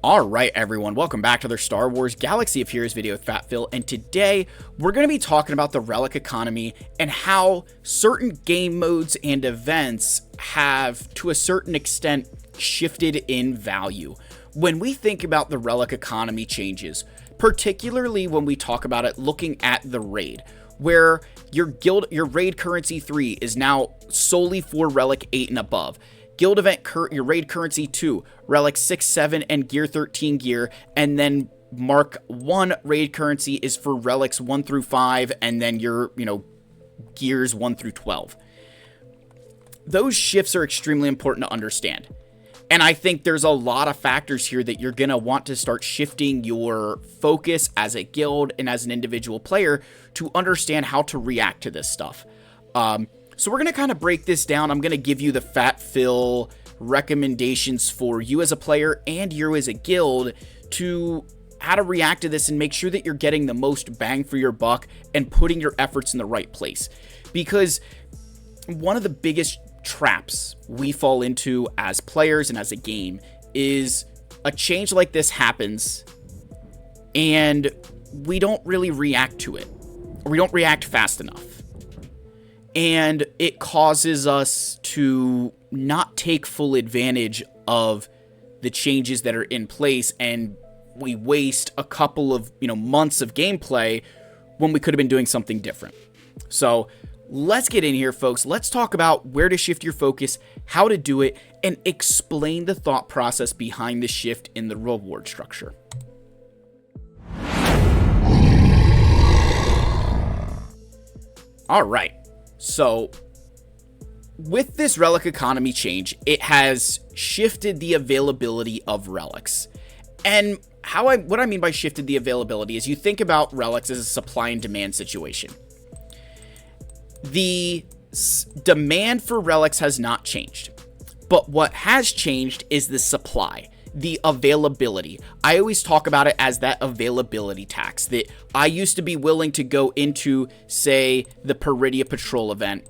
Alright everyone, welcome back to their Star Wars Galaxy of Heroes video with Fat Phil, and today we're going to be talking about the Relic economy and how certain game modes and events have, to a certain extent, shifted in value. When we think about the Relic economy changes, particularly when we talk about it looking at the raid, where your raid currency 3 is now solely for Relic 8 and above. Guild event, your raid currency 2, Relic 6, 7, and Gear 13 gear, and then Mark 1 raid currency is for Relics 1 through 5, and then your, Gears 1 through 12. Those shifts are extremely important to understand. And I think there's a lot of factors here that you're going to want to start shifting your focus as a guild and as an individual player to understand how to react to this stuff. So we're going to kind of break this down. I'm going to give you the Fat Phil recommendations for you as a player and you as a guild to how to react to this and make sure that you're getting the most bang for your buck and putting your efforts in the right place. Because one of the biggest traps we fall into as players and as a game is a change like this happens and we don't really react to it, or we don't react fast enough. And it causes us to not take full advantage of the changes that are in place, and we waste a couple of, months of gameplay when we could have been doing something different. So let's get in here, folks. Let's talk about where to shift your focus, how to do it, and explain the thought process behind the shift in the reward structure. All right. So, with this Relic economy change, it has shifted the availability of relics. And what I mean by shifted the availability is you think about relics as a supply and demand situation. The demand for relics has not changed, but what has changed is the supply, the availability. I always talk about it as that availability tax that I used to be willing to go into, say, the Peridia Patrol event,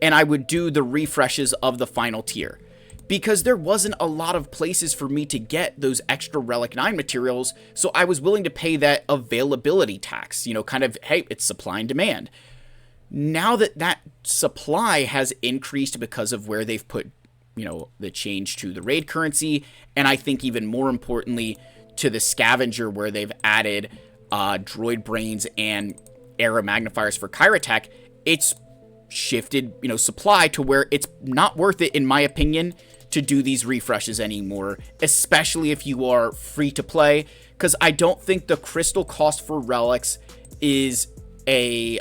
and I would do the refreshes of the final tier because there wasn't a lot of places for me to get those extra Relic 9 materials, so I was willing to pay that availability tax, kind of, hey, it's supply and demand. Now that supply has increased because of where they've put the change to the raid currency, and I think even more importantly to the scavenger where they've added droid brains and arrow magnifiers for Kyrotech, it's shifted, supply to where it's not worth it, in my opinion, to do these refreshes anymore, especially if you are free to play, because I don't think the crystal cost for relics is I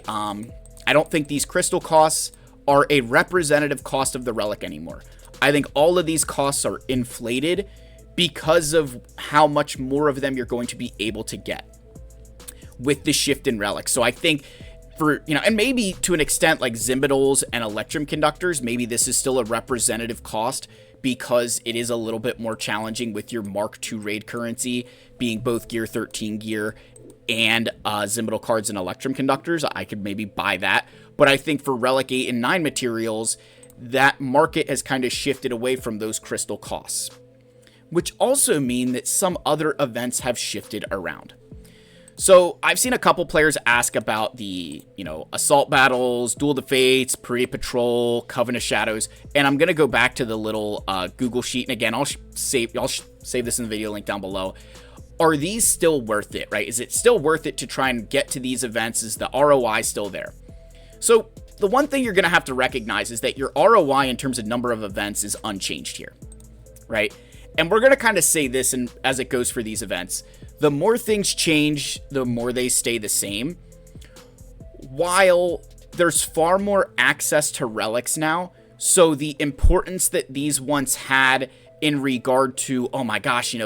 don't think these crystal costs are a representative cost of the relic anymore. I think all of these costs are inflated because of how much more of them you're going to be able to get with the shift in relics. So I think for, and maybe to an extent like Zimbadols and Electrum Conductors, maybe this is still a representative cost because it is a little bit more challenging with your Mark II raid currency being both Gear 13 gear and Zimbadol cards and Electrum Conductors. I could maybe buy that. But I think for Relic 8 and 9 materials, that market has kind of shifted away from those crystal costs, which also mean that some other events have shifted around. So I've seen a couple players ask about the, Assault Battles, Duel of the Fates, Peridia Patrol, Coven of Shadows, and I'm going to go back to the little Google sheet, and again, I'll save this in the video link down below. Are these still worth it, right? Is it still worth it to try and get to these events? Is the ROI still there? So the one thing you're going to have to recognize is that your ROI in terms of number of events is unchanged here, right? And we're going to kind of say this as it goes for these events. The more things change, the more they stay the same. While there's far more access to relics now, so the importance that these once had in regard to, oh my gosh,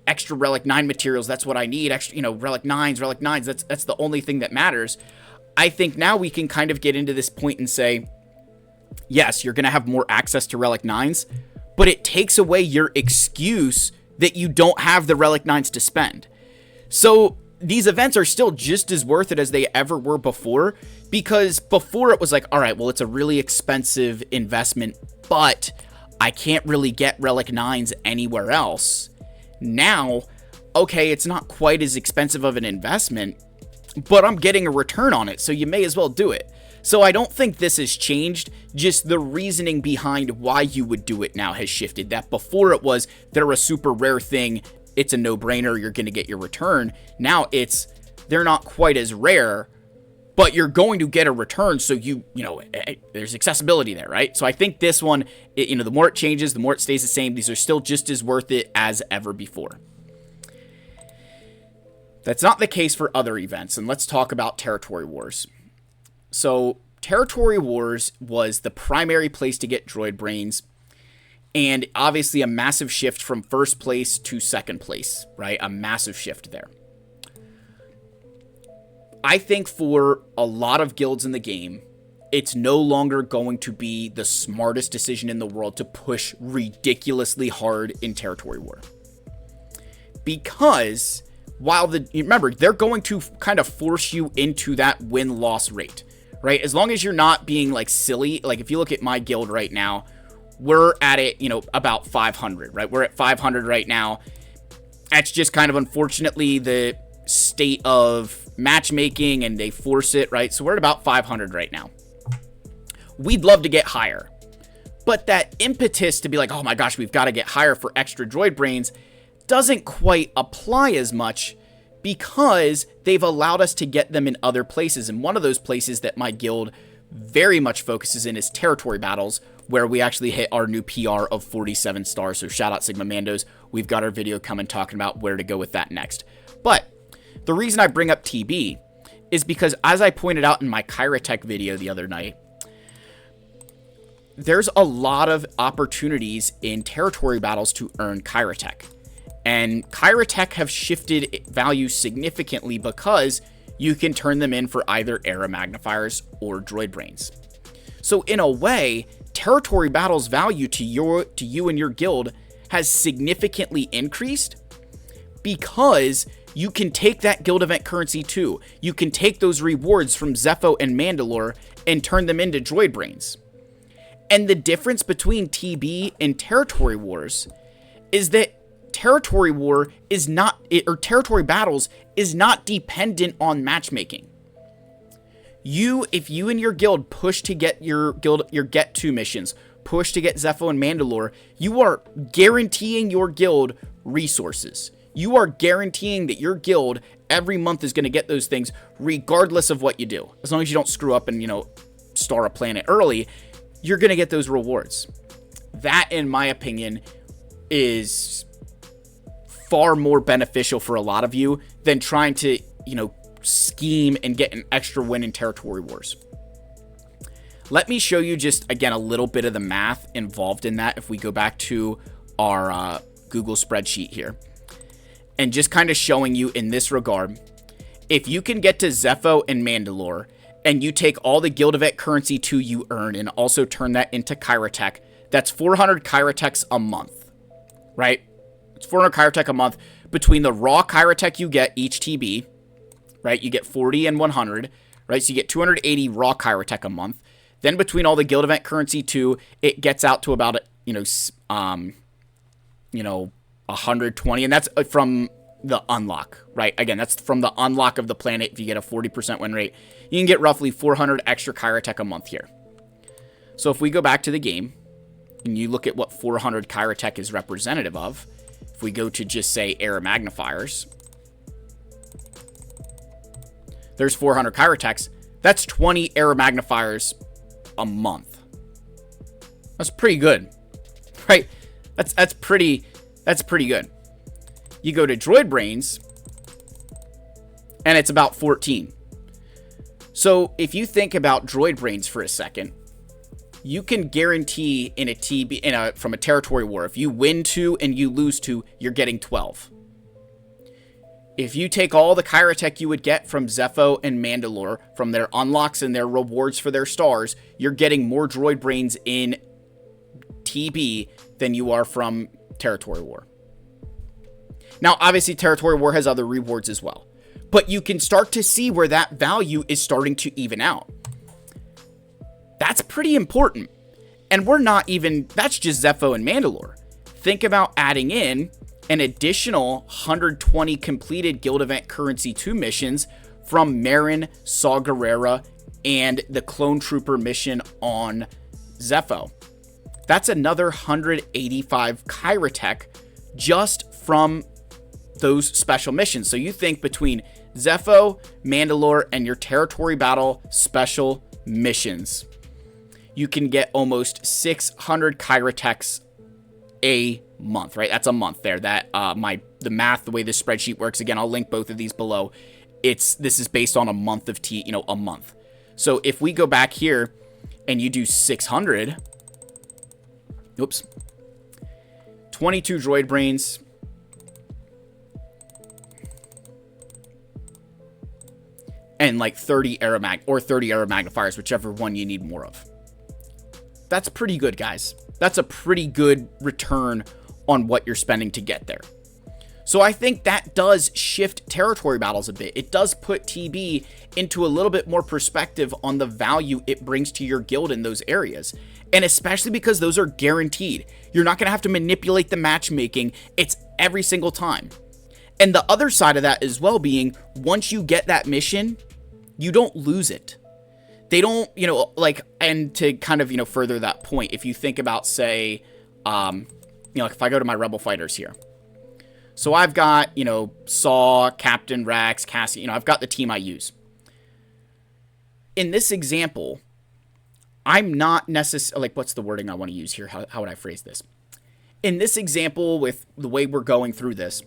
extra Relic 9 materials, that's what I need, extra, Relic 9s, that's the only thing that matters. I think now we can kind of get into this point and say, yes, you're going to have more access to Relic 9s, but it takes away your excuse that you don't have the Relic 9s to spend. So these events are still just as worth it as they ever were before, because before it was like, all right, well, it's a really expensive investment, but I can't really get Relic 9s anywhere else. Now, okay, it's not quite as expensive of an investment, but I'm getting a return on it, so you may as well do it. So I don't think this has changed, just the reasoning behind why you would do it now has shifted. That before it was, they're a super rare thing, it's a no-brainer, you're going to get your return. Now it's, they're not quite as rare, but you're going to get a return, so there's accessibility there, right? So I think this one, the more it changes, the more it stays the same. These are still just as worth it as ever before. That's not the case for other events, and let's talk about Territory Wars. So Territory Wars was the primary place to get droid brains, and obviously a massive shift from first place to second place, right? A massive shift there. I think for a lot of guilds in the game, it's no longer going to be the smartest decision in the world to push ridiculously hard in Territory War. Because remember, they're going to kind of force you into that win-loss rate, right? As long as you're not being like silly, like if you look at my guild right now, we're at it, about 500, right? We're at 500 right now. That's just kind of unfortunately the state of matchmaking, and they force it, right? So we're at about 500 right now. We'd love to get higher, but that impetus to be like, oh my gosh, we've got to get higher for extra droid brains doesn't quite apply as much, because they've allowed us to get them in other places. And one of those places that my guild very much focuses in is territory battles, where we actually hit our new PR of 47 stars. So shout out Sigma Mandos. We've got our video coming talking about where to go with that next. But the reason I bring up TB is because, as I pointed out in my Kyrotech video the other night, there's a lot of opportunities in territory battles to earn Kyrotech. And Kyrotech have shifted value significantly because you can turn them in for either era magnifiers or droid brains. So in a way, territory battles value to you and your guild has significantly increased, because you can take that guild event currency too. You can take those rewards from Zepho and Mandalore and turn them into droid brains. And the difference between TB and Territory Wars is that Territory War is not, or Territory Battles is not dependent on matchmaking. If you and your guild push to get your Get 2 missions, push to get Zepho and Mandalore, you are guaranteeing your guild resources. You are guaranteeing that your guild every month is going to get those things regardless of what you do. As long as you don't screw up and, star a planet early, you're going to get those rewards. That, in my opinion, is far more beneficial for a lot of you than trying to, scheme and get an extra win in Territory Wars. Let me show you just, again, a little bit of the math involved in that if we go back to our Google spreadsheet here. And just kind of showing you in this regard, if you can get to Zepho and Mandalore, and you take all the Guild Event currency 2 you earn and also turn that into Kyrotech, that's 400 Kyrotechs a month, right? It's 400 Kyrotech a month between the raw Kyrotech you get each TB, right? You get 40 and 100, right? So you get 280 raw Kyrotech a month. Then between all the Guild Event currency 2, it gets out to about, 120, and that's from the unlock, right? Again, that's from the unlock of the planet. If you get a 40% win rate, you can get roughly 400 extra Kyrotech a month here. So if we go back to the game and you look at what 400 Kyrotech is representative of, if we go to just say era magnifiers, there's 400 Kyrotechs. That's 20 era magnifiers a month. That's pretty good, right? That's pretty good. You go to Droid Brains, and it's about 14. So if you think about Droid Brains for a second, you can guarantee in a TB from a territory war, if you win 2 and you lose 2, you're getting 12. If you take all the Kyrotech you would get from Zepho and Mandalore, from their unlocks and their rewards for their stars, you're getting more Droid Brains in TB than you are from Territory War. Now, obviously, Territory War has other rewards as well, but you can start to see where that value is starting to even out. That's pretty important. And we're not even, that's just Zepho and Mandalore. Think about adding in an additional 120 completed Guild Event Currency 2 missions from Marin, Saw Gerrera, and the Clone Trooper mission on Zepho. That's another 185 Kyratech just from those special missions. So you think between Zepho, Mandalore, and your Territory Battle special missions, you can get almost 600 Kyratechs a month, right? That's a month there. That the math, the way this spreadsheet works, again, I'll link both of these below. This is based on a month of a month. So if we go back here and you do 600, 22 droid brains, and like 30 arrow magnifiers, whichever one you need more of. That's pretty good, guys. That's a pretty good return on what you're spending to get there. So I think that does shift territory battles a bit. It does put TB into a little bit more perspective on the value it brings to your guild in those areas. And especially because those are guaranteed. You're not going to have to manipulate the matchmaking. It's every single time. And the other side of that as well being, once you get that mission, you don't lose it. They don't, and to kind of, further that point, if you think about, say, if I go to my Rebel Fighters here. So I've got, Saw, Captain Rex, Cassie, I've got the team I use. In this example, I'm not necessarily, what's the wording I want to use here? How would I phrase this? In this example, with the way we're going through this,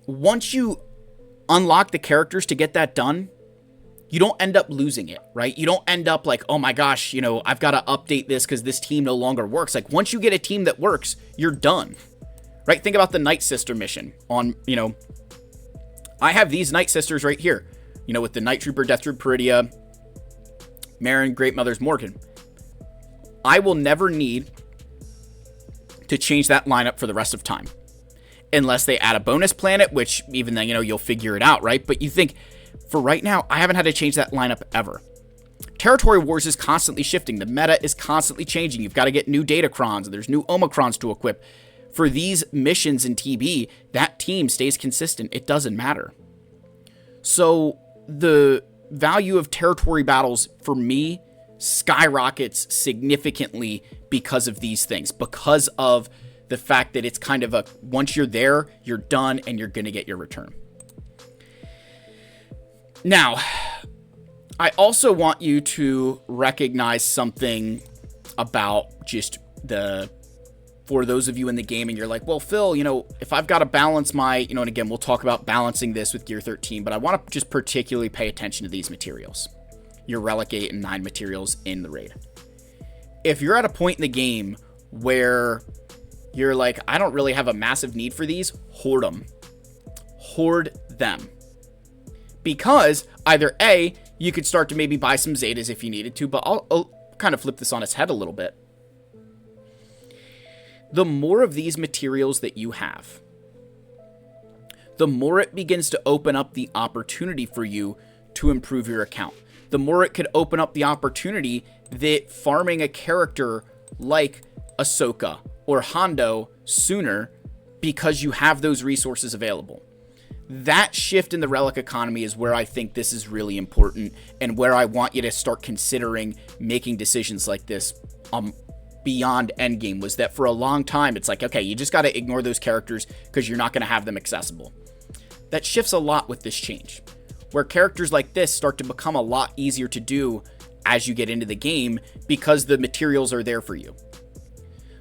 once you unlock the characters to get that done, you don't end up losing it, right? You don't end up like, oh my gosh, I've got to update this because this team no longer works. Like, once you get a team that works, you're done, right? Think about the Night Sister mission on, I have these Night Sisters right here, with the Night Trooper, Death Trooper Peridia, Marin, Great Mothers, Morgan. I will never need to change that lineup for the rest of time. Unless they add a bonus planet, which even then, you'll figure it out, right? But you think, for right now, I haven't had to change that lineup ever. Territory Wars is constantly shifting. The meta is constantly changing. You've got to get new Datacrons, and there's new Omicrons to equip. For these missions in TB, that team stays consistent. It doesn't matter. So the value of territory battles, for me, skyrockets significantly because of these things. Because of the fact that it's kind of once you're there, you're done, and you're going to get your return. Now, I also want you to recognize something about just for those of you in the game and you're like, well, Phil, if I've got to balance my, and again, we'll talk about balancing this with Gear 13, but I want to just particularly pay attention to these materials, your Relic 8 and 9 materials in the raid. If you're at a point in the game where you're like, I don't really have a massive need for these, hoard them. Hoard them. Because either A, you could start to maybe buy some Zetas if you needed to, but I'll kind of flip this on its head a little bit. The more of these materials that you have, the more it begins to open up the opportunity for you to improve your account. The more it could open up the opportunity that farming a character like Ahsoka or Hondo sooner because you have those resources available. That shift in the relic economy is where I think this is really important and where I want you to start considering making decisions like this beyond Endgame. Was that for a long time, it's like, okay, you just got to ignore those characters because you're not going to have them accessible. That shifts a lot with this change, where characters like this start to become a lot easier to do as you get into the game because the materials are there for you.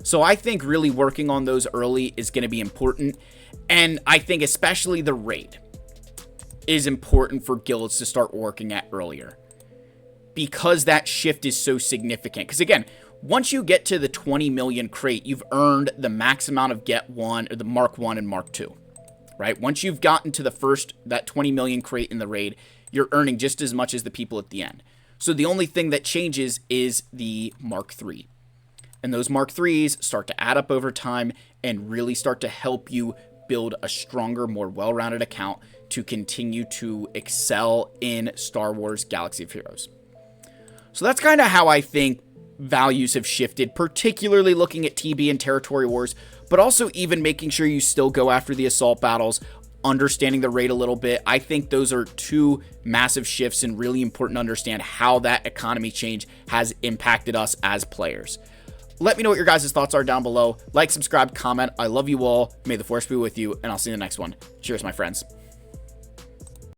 So I think really working on those early is going to be important. And I think especially the raid is important for guilds to start working at earlier because that shift is so significant. Because again, once you get to the 20 million crate, you've earned the max amount of Get 1 or the Mark 1 and Mark 2, right? Once you've gotten to that 20 million crate in the raid, you're earning just as much as the people at the end. So the only thing that changes is the Mark 3. And those Mark 3s start to add up over time and really start to help you build a stronger, more well-rounded account to continue to excel in Star Wars Galaxy of Heroes. So that's kind of how I think values have shifted, particularly looking at TB and Territory Wars, but also even making sure you still go after the assault battles, understanding the rate a little bit. I think those are two massive shifts and really important to understand how that economy change has impacted us as players. Let me know what your guys' thoughts are down below. Like, subscribe, comment. I love you all. May the force be with you, and I'll see you in the next one. Cheers, my friends.